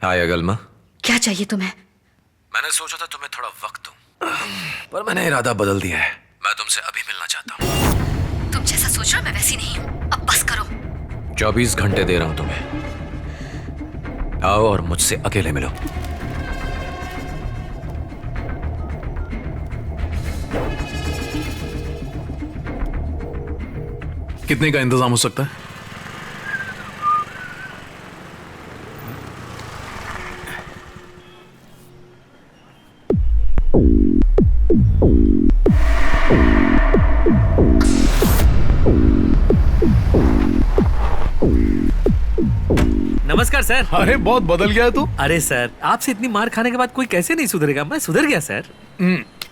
हाय अगलमा। क्या चाहिए तुम्हें? मैंने सोचा था तुम्हें थोड़ा वक्त दूं, पर मैंने इरादा बदल दिया है। मैं तुमसे अभी मिलना चाहता हूँ। तुम जैसा सोच रहे हो मैं वैसी नहीं हूँ। अब बस करो। 24 घंटे दे रहा हूं तुम्हें। आओ और मुझसे अकेले मिलो। कितने का इंतजाम हो सकता है? नमस्कार सर। अरे बहुत बदल गया है तू। अरे सर, आपसे इतनी मार खाने के बाद कोई कैसे नहीं सुधरेगा? मैं सुधर गया सर।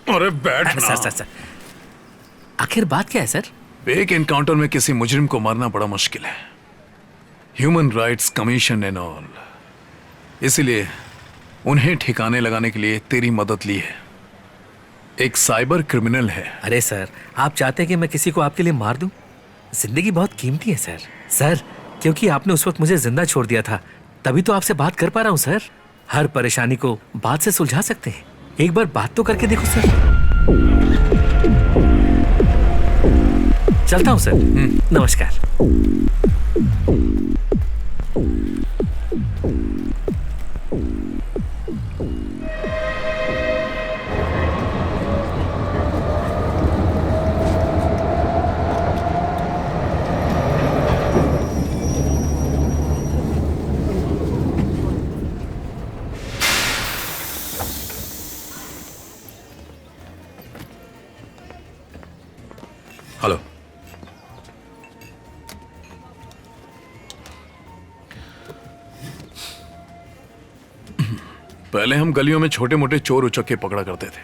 अरे बैठ ना। सर आखिर बात क्या है सर? एक एनकाउंटर में किसी मुजरिम को मारना बड़ा मुश्किल है। Human rights commission and all. इसीलिए उन्हें ठिकाने लगाने के लिए तेरी मदद ली है। एक साइबर क्रिमिनल है। अरे सर, आप चाहते हैं कि मैं किसी को आपके लिए मार दूं? जिंदगी बहुत कीमती है सर। सर, क्योंकि आपने उस वक्त मुझे जिंदा छोड़ दिया था, तभी तो आपसे बात कर पा रहा हूं सर। हर परेशानी को बात से सुलझा सकते हैं। एक बार बात तो करके देखो सर। चलता हूं सर। नमस्कार। हेलो। पहले हम गलियों में छोटे मोटे चोर उचक्के पकड़ा करते थे।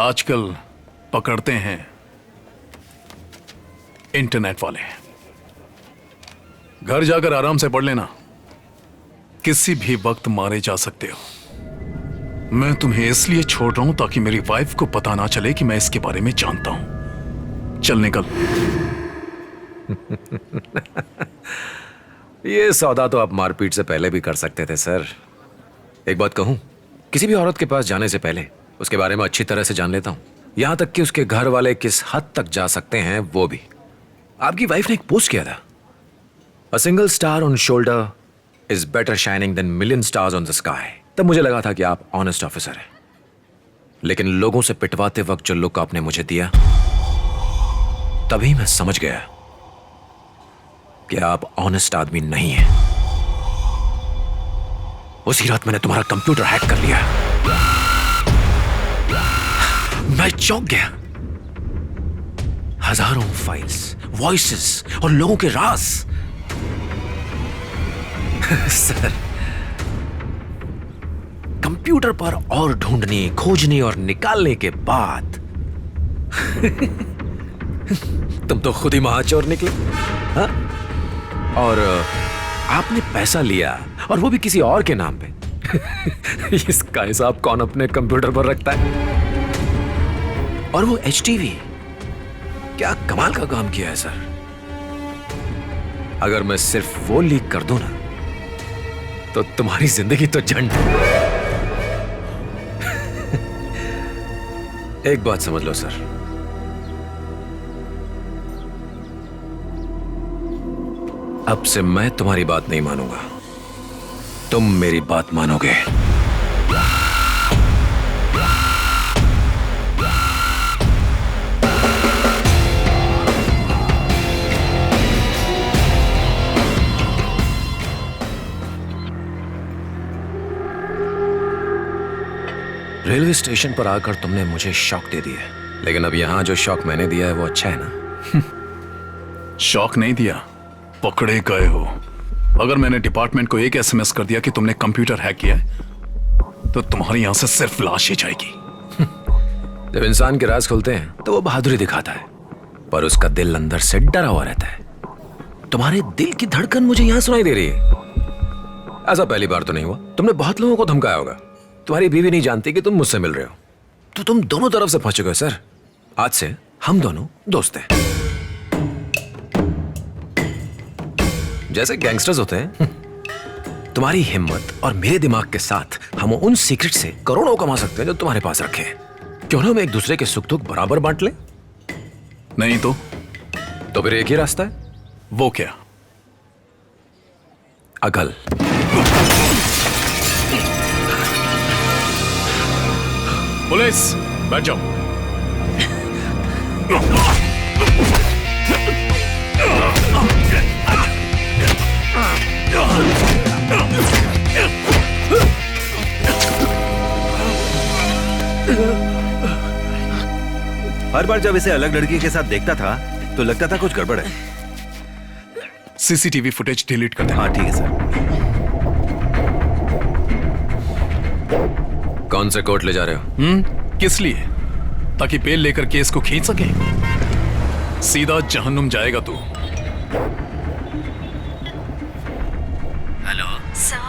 आजकल पकड़ते हैं इंटरनेट वाले। घर जाकर आराम से पढ़ लेना। किसी भी वक्त मारे जा सकते हो। मैं तुम्हें इसलिए छोड़ रहा हूं ताकि मेरी वाइफ को पता ना चले कि मैं इसके बारे में जानता हूं। चल निकल। ये सौदा तो आप मारपीट से पहले भी कर सकते थे सर। एक बात कहूं, किसी भी औरत के पास जाने से पहले उसके बारे में अच्छी तरह से जान लेता हूं। यहां तक कि उसके घर वाले किस हद तक जा सकते हैं वो भी। आपकी वाइफ ने एक पोस्ट किया था, a single star on shoulder is better shining than million stars on the sky. तब मुझे लगा था कि आप ऑनेस्ट ऑफिसर हैं, लेकिन लोगों से पिटवाते वक्त जो लुक आपने मुझे दिया, तभी मैं समझ गया कि आप ऑनेस्ट आदमी नहीं हैं। उसी रात मैंने तुम्हारा कंप्यूटर हैक कर लिया। मैं चौंक गया। हजारों फाइल्स, वॉइसेस और लोगों के राज। सर, कंप्यूटर पर और ढूंढने, खोजने और निकालने के बाद तुम तो खुद ही महाचोर निकले। हाँ? और आपने पैसा लिया, और वो भी किसी और के नाम पे। इसका हिसाब कौन अपने कंप्यूटर पर रखता है? और वो HTV, क्या कमाल का काम किया है सर। अगर मैं सिर्फ वो लीक कर दूं ना, तो तुम्हारी जिंदगी तो झंड। एक बात समझ लो सर, अब से मैं तुम्हारी बात नहीं मानूंगा, तुम मेरी बात मानोगे। रेलवे स्टेशन पर आकर तुमने मुझे शॉक दे दिया, लेकिन अब यहां जो शॉक मैंने दिया है वो अच्छा है ना? शॉक नहीं दिया, पकड़े गए हो। अगर मैंने डिपार्टमेंट को एक SMS कर दिया कि तुमने कंप्यूटर हैक किया है, तो तुम्हारी यहां से सिर्फ लाश ही जाएगी। जब इंसान के राज खुलते हैं तो वो बहादुरी दिखाता है, पर उसका दिल अंदर से डरा हुआ रहता है। तुम्हारे दिल की धड़कन मुझे यहां सुनाई दे रही है। ऐसा पहली बार तो नहीं हुआ। तुमने बहुत लोगों को धमकाया होगा। तुम्हारी बीवी नहीं जानती कि तुम मुझसे मिल रहे हो, तो तुम दोनों तरफ से फंस चुके हो सर। आज से हम दोनों दोस्त हैं, जैसे गैंगस्टर्स होते हैं। तुम्हारी हिम्मत और मेरे दिमाग के साथ हम उन सीक्रेट से करोड़ों कमा सकते हैं जो तुम्हारे पास रखे हैं। क्यों ना हम एक दूसरे के सुख दुख बराबर बांट लें? नहीं तो फिर एक ही रास्ता है, वो क्या? अकल। पुलिस, बैठ जाओ। हर बार जब इसे अलग लड़की के साथ देखता था तो लगता था कुछ गड़बड़ है। सीसीटीवी फुटेज डिलीट कर दे। हाँ ठीक है सर। कौन से कोर्ट ले जा रहे हो? किस लिए? ताकि बेल लेकर केस को खींच सके। सीधा जहन्नुम जाएगा तू। Hello sir.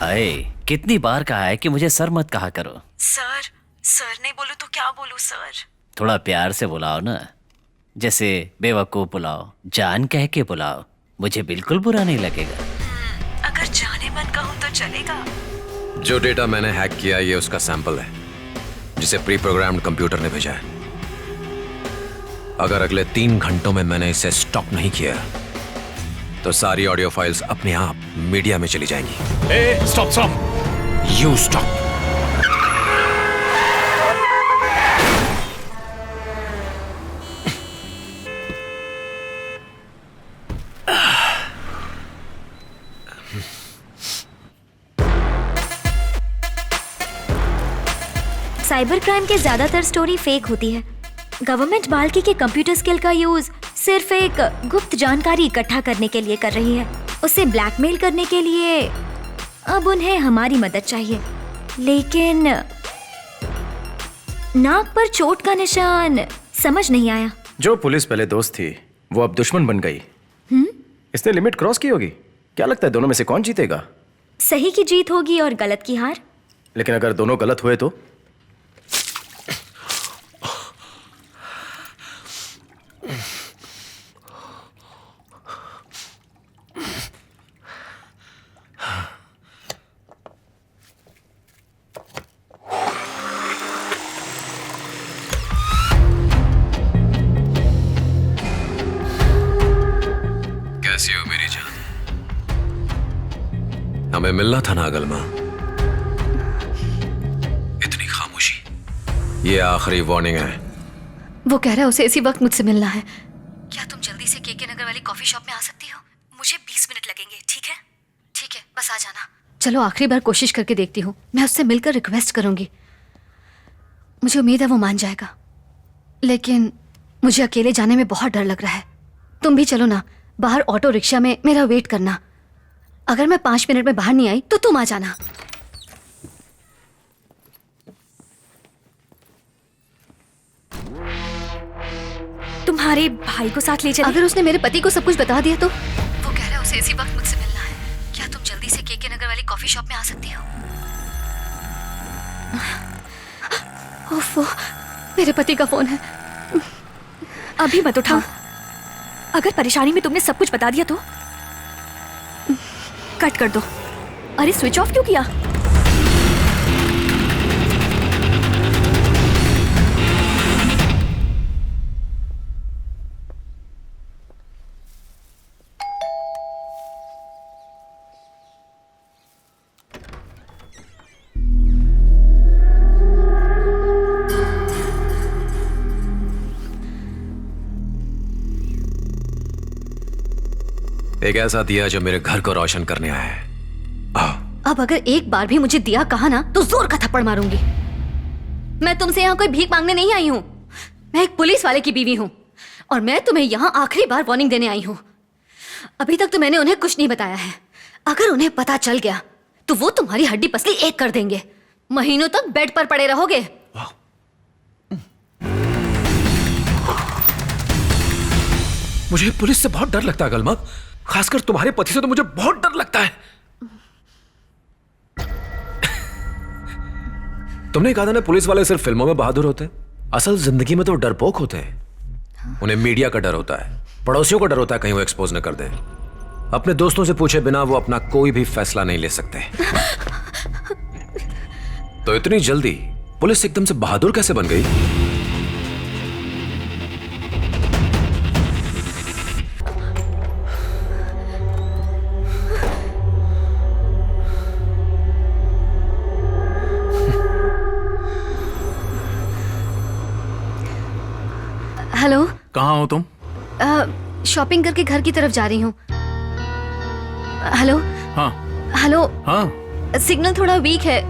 अरे कितनी बार कहा है कि मुझे सर मत कहा करो। सर नहीं बोलूं तो क्या बोलूं सर? थोड़ा प्यार से बुलाओ ना, जैसे बेवकूफ बुलाओ, जान कह के बुलाओ, मुझे बिल्कुल बुरा नहीं लगेगा। अगर जाने मन कहूं तो चलेगा? जो डेटा मैंने हैक किया ये उसका सैंपल है, जिसे प्री प्रोग्राम्ड कंप्यूटर ने भेजा है। अगर अगले 3 घंटों में मैंने इसे स्टॉप नहीं किया तो सारी ऑडियो फाइल्स अपने आप मीडिया में चली जाएंगी। Stop stop. You stop. Cyber crime के ज्यादातर स्टोरी फेक होती है। गवर्नमेंट बाल्की के कंप्यूटर स्किल का यूज सिर्फ एक गुप्त जानकारी इकट्ठा करने के लिए कर रही है, उसे ब्लैकमेल करने के लिए। अब उन्हें हमारी मदद चाहिए, लेकिन नाक पर चोट का निशान समझ नहीं आया। जो पुलिस पहले दोस्त थी वो अब दुश्मन बन गई। इसने लिमिट क्रॉस की होगी। क्या लगता है दोनों में से कौन जीतेगा? सही की जीत होगी और गलत की हार। लेकिन अगर दोनों गलत हुए तो? कैसी हो मेरी जान? हमें मिलना था ना अगल मां। इतनी खामोशी। ये आखिरी वार्निंग है। वो कह रहा है उसे इसी वक्त मुझसे मिलना है। क्या तुम जल्दी से केके नगर वाली कॉफी शॉप में आ सकती हो? मुझे 20 मिनट लगेंगे। ठीक है? ठीक है, बस आ जाना। चलो आखिरी बार कोशिश करके देखती हूँ। मैं उससे मिलकर रिक्वेस्ट करूंगी। मुझे उम्मीद है वो मान जाएगा, लेकिन मुझे अकेले जाने में बहुत डर लग रहा है। तुम भी चलो ना, बाहर ऑटो रिक्शा में मेरा वेट करना। अगर मैं 5 मिनट में बाहर नहीं आई तो तुम आ जाना। तुम्हारे भाई को साथ ले चले? अगर उसने मेरे पति को सब कुछ बता दिया तो? वो कह रहा है उसे इसी वक्त मुझसे मिलना है। क्या तुम जल्दी से केके नगर वाली कॉफी शॉप में आ सकती हो? ओफो, मेरे पति का फोन है। अभी मत उठाओ। अगर परेशानी में तुमने सब कुछ बता दिया तो कट कर दो। अरे स्विच ऑफ क्यों किया? एक ऐसा दिया जो मेरे घर को रोशन करने आया है। अब अगर एक बार भी मुझे दिया कहा ना तो जोर का थप्पड़ मारूंगी। मैं तुमसे यहाँ कोई भीख मांगने नहीं आई हूँ। मैं एक पुलिस वाले की बीवी हूँ और मैं तुम्हें यहाँ आखिरी बार वार्निंग देने आई हूँ। अभी तक तो मैंने उन्हें कुछ नहीं बताया है। अगर उन्हें पता चल गया तो वो तुम्हारी हड्डी पसली एक कर देंगे। महीनों तक बेड पर पड़े रहोगे। मुझे पुलिस से बहुत डर लगता है गलमा, खासकर तुम्हारे पति से तो मुझे बहुत डर लगता है। तुमने कहा था ना पुलिस वाले सिर्फ फिल्मों में बहादुर होते हैं, असल जिंदगी में तो डरपोक होते हैं। उन्हें मीडिया का डर होता है, पड़ोसियों का डर होता है कहीं वो एक्सपोज न कर दें। अपने दोस्तों से पूछे बिना वो अपना कोई भी फैसला नहीं ले सकते। तो इतनी जल्दी पुलिस एकदम से बहादुर कैसे बन गई? हेलो। कहाँ हो तुम? शॉपिंग करके घर की तरफ जा रही हूँ। हेलो। हाँ हेलो। हाँ सिग्नल थोड़ा वीक है,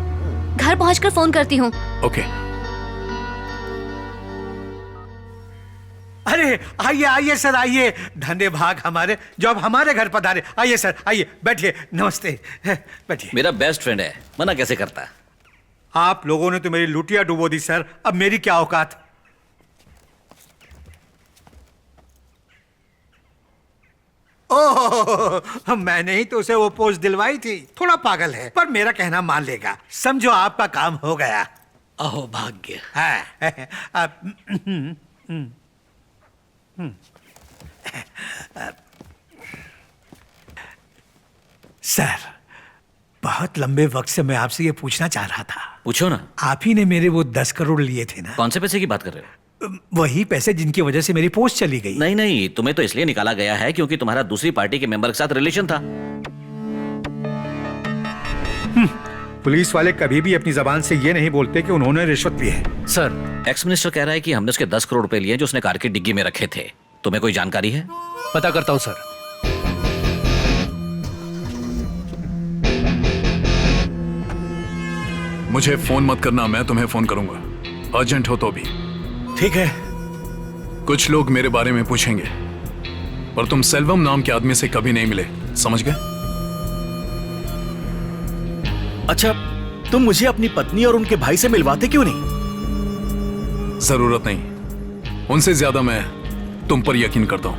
घर पहुंचकर फोन करती हूँ। ओके। अरे आइए आइए सर, आइए। धन्य भाग हमारे जो अब हमारे घर पधारे। आइए सर, आइए, बैठिए। नमस्ते, बैठिए। मेरा बेस्ट फ्रेंड है, मना कैसे करता? आप लोगों ने तो मेरी लुटिया डुबो दी सर, अब मेरी क्या औकात। ओह, मैंने ही तो उसे वो पोस्ट दिलवाई थी। थोड़ा पागल है पर मेरा कहना मान लेगा। समझो आपका काम हो गया। अहो भाग्य। हाँ, सर, बहुत लंबे वक्त से मैं आपसे ये पूछना चाह रहा था। पूछो ना। आप ही ने मेरे वो 10 करोड़ लिए थे ना? कौन से पैसे की बात कर रहे हो? वही पैसे जिनकी वजह से मेरी पोस्ट चली गई। नहीं नहीं, तुम्हें तो इसलिए निकाला गया है क्योंकि तुम्हारा दूसरी पार्टी के मेंबर के साथ रिलेशन था। पुलिस वाले कभी भी अपनी जबान से ये नहीं बोलते कि उन्होंने रिश्वत ली है। सर, एक्स मिनिस्टर कह रहा है कि हमने उसके 10 करोड़ रुपए लिए जो उसने कार की डिग्गी में रखे थे। तुम्हें कोई जानकारी है? पता करता हूँ सर। मुझे फोन मत करना, मैं तुम्हें फोन करूंगा, अर्जेंट हो तो भी। ठीक है। कुछ लोग मेरे बारे में पूछेंगे, पर तुम सेल्वम नाम के आदमी से कभी नहीं मिले, समझ गए? अच्छा, तुम मुझे अपनी पत्नी और उनके भाई से मिलवाते क्यों नहीं? जरूरत नहीं, उनसे ज्यादा मैं तुम पर यकीन करता हूं।